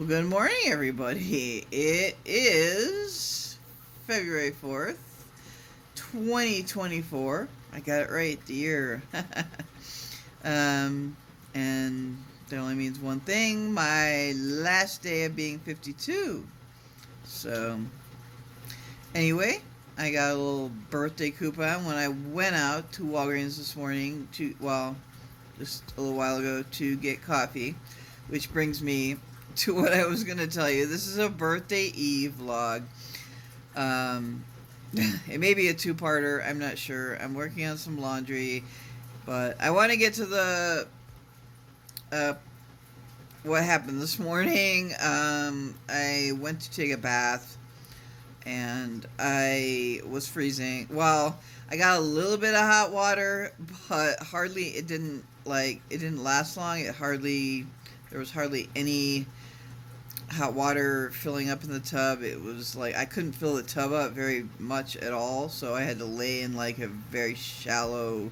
Well, good morning, everybody. It is February 4th, 2024. I got it right, the year. um, and that only means one thing, my last day of being 52. So, anyway, I got a little birthday coupon when I went out to Walgreens this morning just a little while ago to get coffee, which brings me to what I was going to tell you. This is a birthday eve vlog. It may be a two-parter. I'm not sure. I'm working on some laundry, but I want to get to the what happened this morning. I went to take a bath, and I was freezing. Well, I got a little bit of hot water, but it didn't last long. There was hardly any hot water filling up in the tub. It was like I couldn't fill the tub up very much at all, so I had to lay in like a very shallow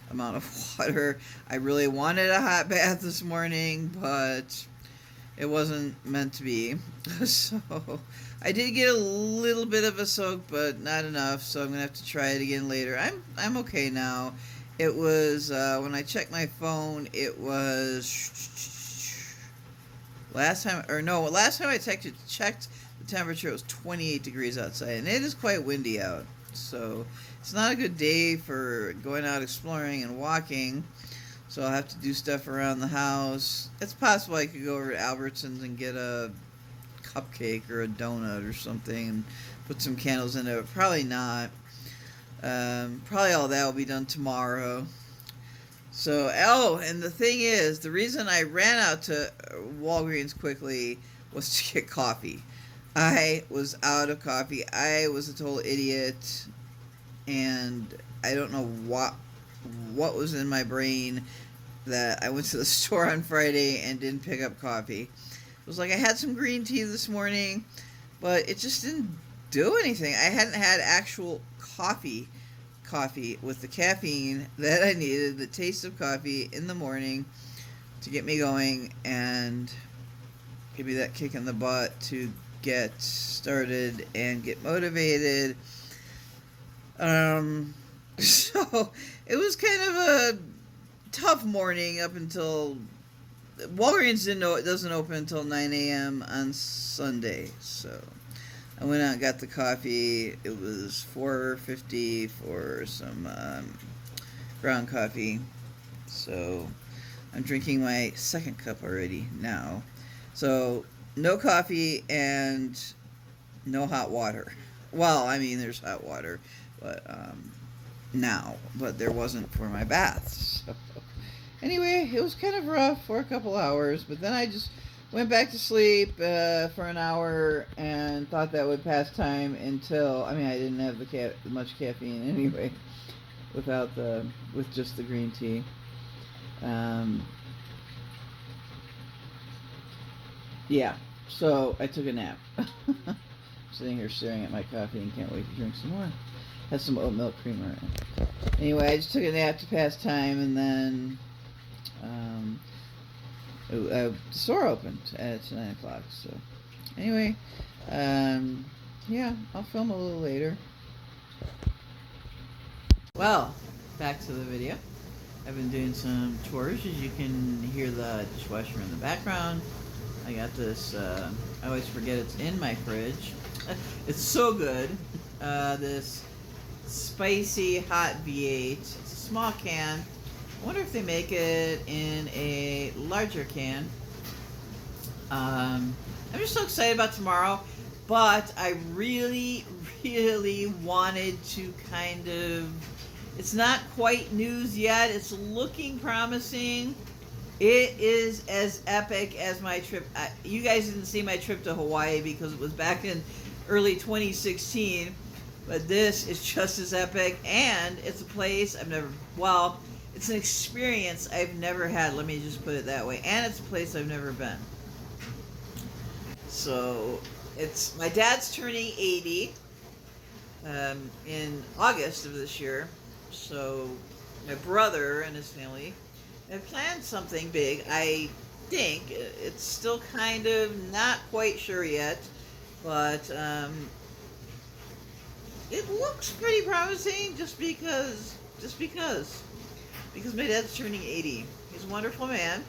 amount of water. I really wanted a hot bath this morning, but it wasn't meant to be. So I did get a little bit of a soak, but not enough, so I'm gonna have to try it again later. I'm okay now. It was when I checked my phone, it was last time I checked the temperature, it was 28 degrees outside, and it is quite windy out. So it's not a good day for going out exploring and walking. So I'll have to do stuff around the house. It's possible I could go over to Albertsons and get a cupcake or a donut or something and put some candles in it. Probably not. Probably all that will be done tomorrow. So, and the thing is, the reason I ran out to Walgreens quickly was to get coffee. I was out of coffee. I was a total idiot, and I don't know what was in my brain that I went to the store on Friday and didn't pick up coffee. It was like I had some green tea this morning, but it just didn't do anything. I hadn't had actual coffee with the caffeine that I needed, the taste of coffee in the morning to get me going and give me that kick in the butt to get started and get motivated. So it was kind of a tough morning up until Walgreens doesn't open until 9 a.m. on Sunday, so I went out and got the coffee. It was $4.50 for some ground coffee. So I'm drinking my second cup already now. So no coffee and no hot water. Well, I mean, there's hot water, but but there wasn't for my baths. So anyway, it was kind of rough for a couple hours, but then I just went back to sleep for an hour and thought that would pass time until I didn't have much caffeine anyway with just the green tea. Yeah, so I took a nap. Sitting here staring at my coffee and can't wait to drink some more. Has some oat milk creamer in it. Anyway, I just took a nap to pass time, and then the store opened at 9 o'clock. So anyway, yeah, I'll film a little later. Well, back to the video. I've been doing some chores. As you can hear the dishwasher in the background. I got this, I always forget it's in my fridge. It's so good. This spicy hot V8. It's a small can. I wonder if they make it in a larger can. I'm just so excited about tomorrow, but I really, really wanted to it's not quite news yet. It's looking promising. It is as epic as my trip. You guys didn't see my trip to Hawaii because it was back in early 2016, but this is just as epic, and it's a place it's an experience I've never had, let me just put it that way, and it's a place I've never been. So, my dad's turning 80 in August of this year, so my brother and his family have planned something big. I think it's still kind of not quite sure yet, but it looks pretty promising because my dad's turning 80. He's a wonderful man,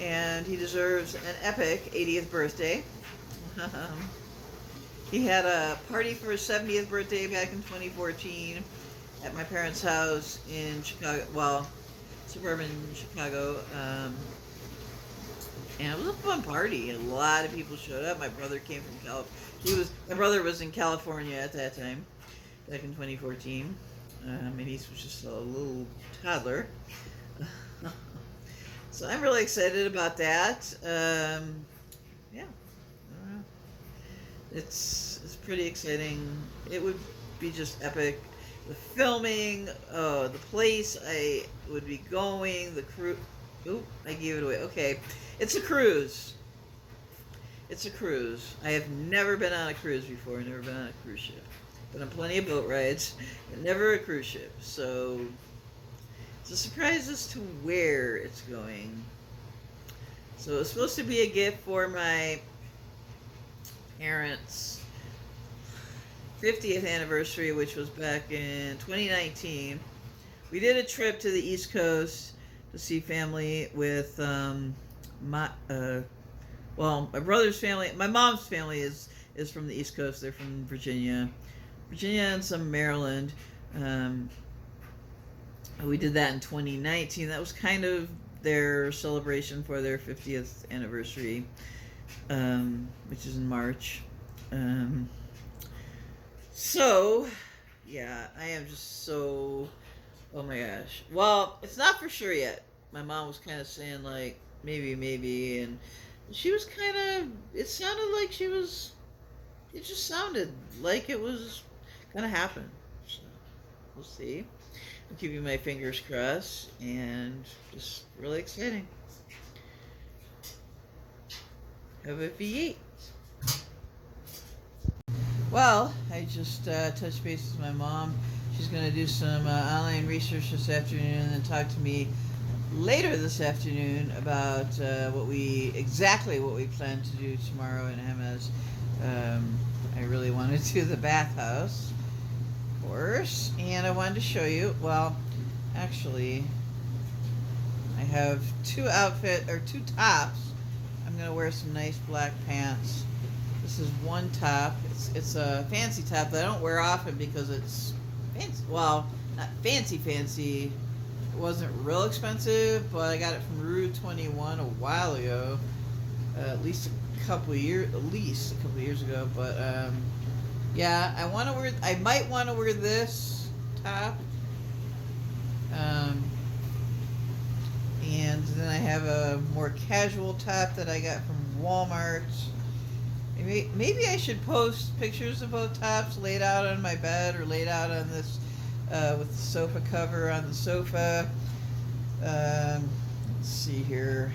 and he deserves an epic 80th birthday. He had a party for his 70th birthday back in 2014 at my parents' house in Chicago, well, suburban Chicago. And it was a fun party. A lot of people showed up. My brother came from my brother was in California at that time, back in 2014. My niece was just a little toddler. So I'm really excited about that. Yeah, it's pretty exciting. It would be just epic. The filming, the place I would be going, the crew. Oop, I gave it away. Okay, it's a cruise. It's a cruise. I have never been on a cruise before. Never been on a cruise ship. Been on plenty of boat rides, but never a cruise ship. So it's a surprise as to where it's going. So it's supposed to be a gift for my parents' 50th anniversary, which was back in 2019. We did a trip to the East Coast to see family with my brother's family. My mom's family is from the East Coast. They're from Virginia and some Maryland. We did that in 2019. That was kind of their celebration for their 50th anniversary, which is in March. So, yeah, I am just so, oh my gosh. Well, it's not for sure yet. My mom was kind of saying, like, maybe, and she was kind of, it sounded like it just sounded like it was going to happen. So, we'll see. I'm keeping my fingers crossed, and just really exciting. Have a V8. Well, I just touched base with my mom. She's going to do some online research this afternoon and then talk to me later this afternoon about what we plan to do tomorrow in Emma's. I really want to do the bathhouse, of course, and I wanted to show you. Well, actually, I have two tops. I'm going to wear some nice black pants. This is one top. It's a fancy top that I don't wear often because it's fancy. Well, not fancy. It wasn't real expensive, but I got it from Rue 21 a while ago. At least a couple of years ago. But yeah, I might want to wear this top. And then I have a more casual top that I got from Walmart. Maybe I should post pictures of both tops laid out on my bed or laid out on this with the sofa cover on the sofa. Let's see here.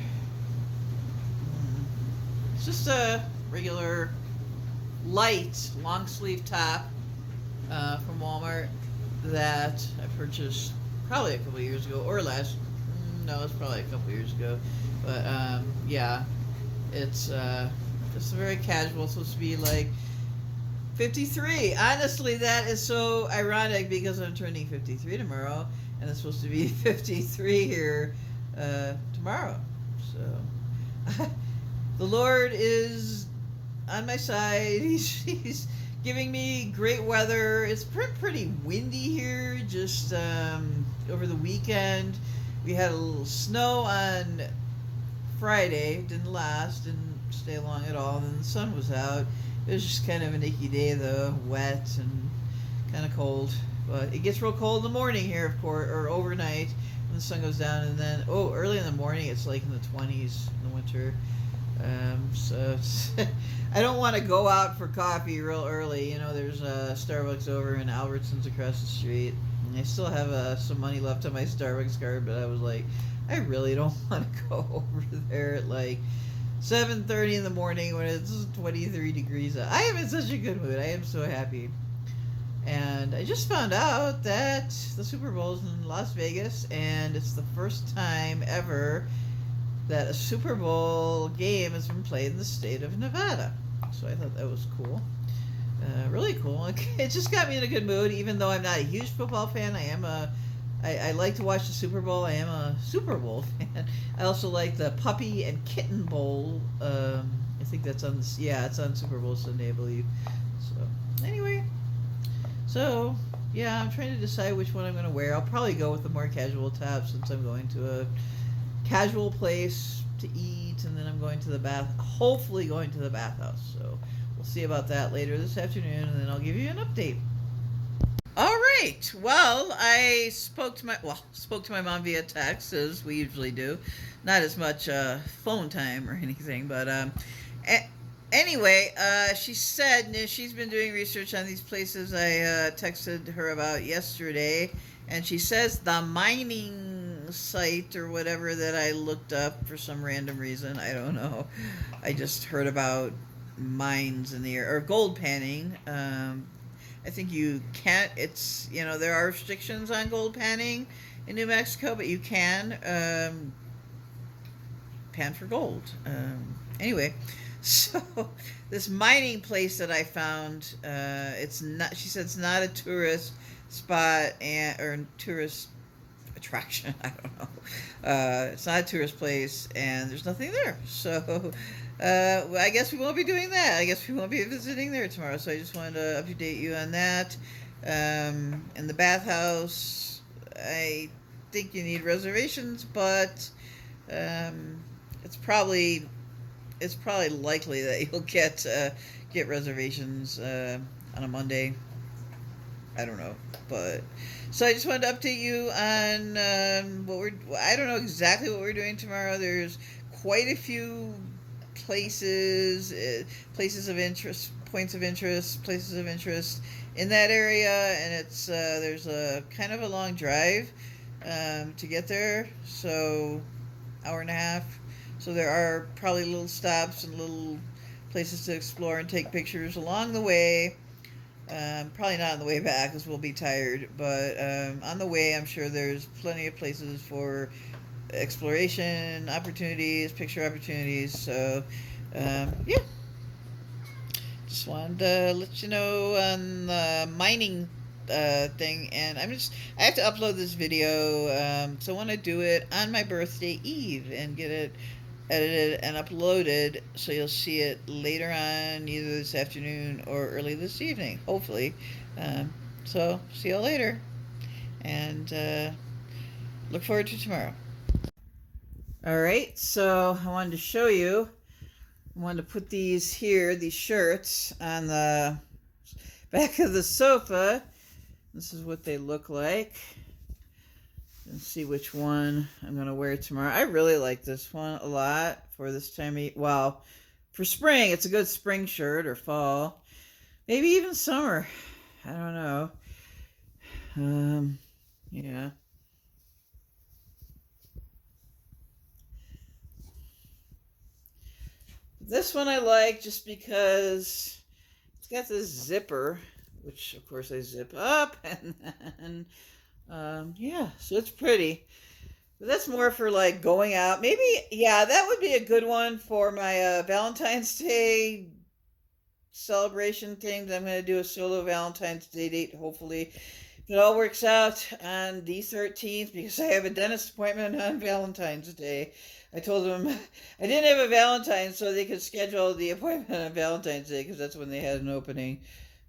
It's just a regular light long sleeve top from Walmart that I purchased probably a couple of years ago or last. No, it's probably a couple of years ago. But yeah, it's just very casual. It's supposed to be like 53. Honestly, that is so ironic because I'm turning 53 tomorrow, and it's supposed to be 53 here tomorrow. So the Lord is on my side. He's giving me great weather. It's pretty windy here. Just over the weekend, we had a little snow on Friday. Didn't stay long at all. And then the sun was out. It was just kind of an icky day though, wet and kind of cold. But it gets real cold in the morning here, of course, or overnight when the sun goes down, and then early in the morning it's like in the 20s in the winter. So I don't want to go out for coffee real early. You know, there's a Starbucks over in Albertsons across the street. And I still have some money left on my Starbucks card, but I was like, I really don't want to go over there at like 7:30 in the morning when it's 23 degrees. I am in such a good mood. I am so happy. And I just found out that the Super Bowl is in Las Vegas, and it's the first time ever that a Super Bowl game has been played in the state of Nevada. So I thought that was cool. Really cool. It just got me in a good mood, even though I'm not a huge football fan. I like to watch the Super Bowl. I am a Super Bowl fan. I also like the Puppy and Kitten Bowl. I think that's on, yeah, it's on Super Bowl Sunday, I believe. So, anyway. So, yeah, I'm trying to decide which one I'm going to wear. I'll probably go with the more casual top since I'm going to a casual place to eat, and then I'm going to the hopefully going to the bathhouse. So, we'll see about that later this afternoon, and then I'll give you an update. All right. Well, I spoke to my mom via text as we usually do. Not as much phone time or anything, but anyway, she said she's been doing research on these places I texted her about yesterday, and she says the mining site or whatever that I looked up for some random reason, I don't know. I just heard about mines in the air or gold panning. I think you can't. It's, there are restrictions on gold panning in New Mexico, but you can pan for gold. Anyway, so this mining place that I found, it's not. She said it's not a tourist spot or tourist attraction. I don't know. It's not a tourist place, and there's nothing there. So. I guess we won't be doing that. I guess we won't be visiting there tomorrow. So I just wanted to update you on that. And the bathhouse, I think you need reservations, but it's probably likely that you'll get reservations on a Monday. I don't know, but so I just wanted to update you on I don't know exactly what we're doing tomorrow. There's quite a few places of interest, places of interest in that area, and it's there's a kind of a long drive to get there, so hour and a half. So there are probably little stops and little places to explore and take pictures along the way. Probably not on the way back because we'll be tired, but on the way I'm sure there's plenty of places for exploration opportunities, picture opportunities. So, yeah. Just wanted to let you know on the mining thing, and I have to upload this video, so I want to do it on my birthday eve and get it edited and uploaded, so you'll see it later on, either this afternoon or early this evening, hopefully. So, see you later, and look forward to tomorrow. All right, so I wanted to show you. I wanted to put these shirts on the back of the sofa. This is what they look like. And see which one I'm going to wear tomorrow. I really like this one a lot for this time for spring. It's a good spring shirt, or fall. Maybe even summer. I don't know. Yeah. This one I like just because it's got this zipper, which of course I zip up, and then, yeah, so it's pretty. But that's more for like going out. Maybe, yeah, that would be a good one for my Valentine's Day celebration thing. I'm going to do a solo Valentine's Day date, hopefully. If it all works out on the 13th, because I have a dentist appointment on Valentine's Day. I told them I didn't have a Valentine, so they could schedule the appointment on Valentine's Day, because that's when they had an opening.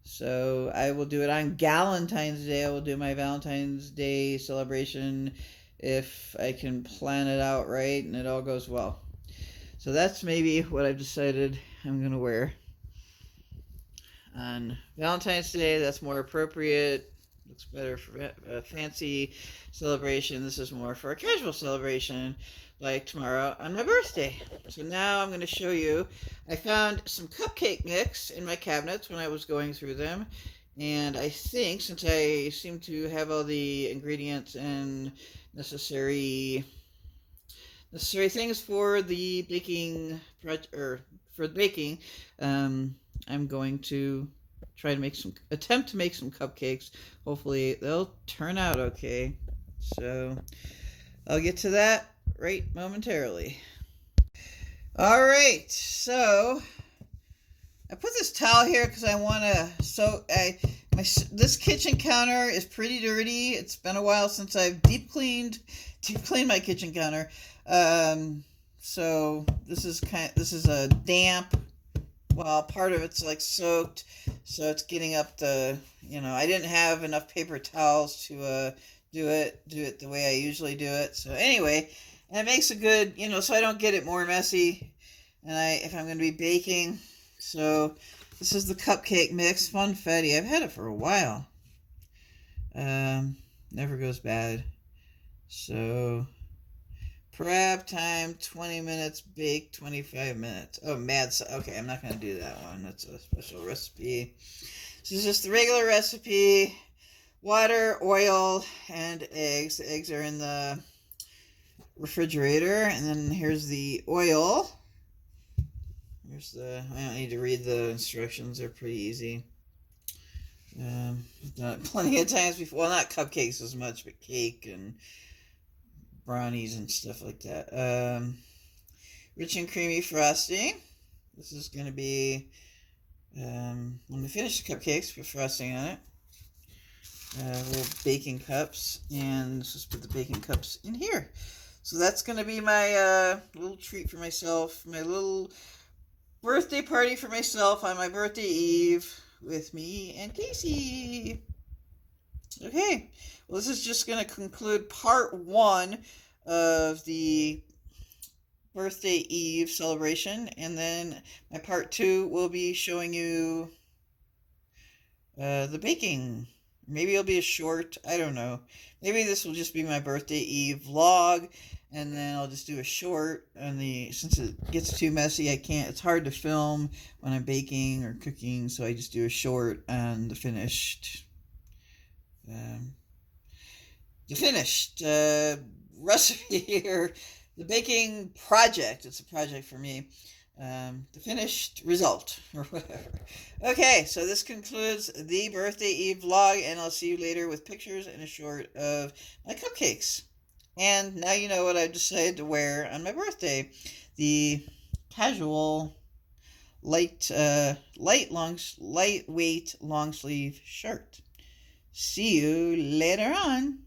So I will do it on Galentine's Day. I will do my Valentine's Day celebration if I can plan it out right and it all goes well. So that's maybe what I've decided I'm going to wear on Valentine's Day. That's more appropriate. Looks better for a fancy celebration. This is more for a casual celebration, like tomorrow on my birthday. So now I'm going to show you. I found some cupcake mix in my cabinets when I was going through them. And I think, since I seem to have all the ingredients and necessary things for the baking, I'm going to attempt to make some cupcakes. Hopefully they'll turn out okay. So I'll get to that right momentarily. All right, so I put this towel here because I want to. This kitchen counter is pretty dirty. It's been a while since I've deep cleaned my kitchen counter. So this is a damp. Well, part of it's like soaked, so it's getting up the. I didn't have enough paper towels to do it the way I usually do it. So anyway, and it makes a good, so I don't get it more messy. And if I'm going to be baking, so this is the cupcake mix, funfetti. I've had it for a while. Never goes bad. So prep time 20 minutes, bake 25 minutes. Oh, okay, I'm not going to do that one. That's a special recipe. This is just the regular recipe. Water, oil, and eggs. The eggs are in the refrigerator. And then here's the oil. I don't need to read the instructions. They're pretty easy. Done it plenty of times before. Well, not cupcakes as much, but cake and brownies and stuff like that. Rich and creamy frosting. This is going to be, when we finish the cupcakes, put frosting on it. Little baking cups. And let's just put the baking cups in here. So that's going to be my little treat for myself. My little birthday party for myself on my birthday eve with me and Casey. Okay, well, this is just going to conclude part one of the birthday eve celebration, and then my part two will be showing you the baking. Maybe it'll be a short, I don't know. Maybe this will just be my birthday eve vlog, and then I'll just do a short. Since it gets too messy, it's hard to film when I'm baking or cooking, so I just do a short on the finished recipe here, the baking project. It's a project for me. The finished result or whatever. Okay, so this concludes the birthday eve vlog, and I'll see you later with pictures and a short of my cupcakes. And now you know what I decided to wear on my birthday: the casual, lightweight long sleeve shirt. See you later on.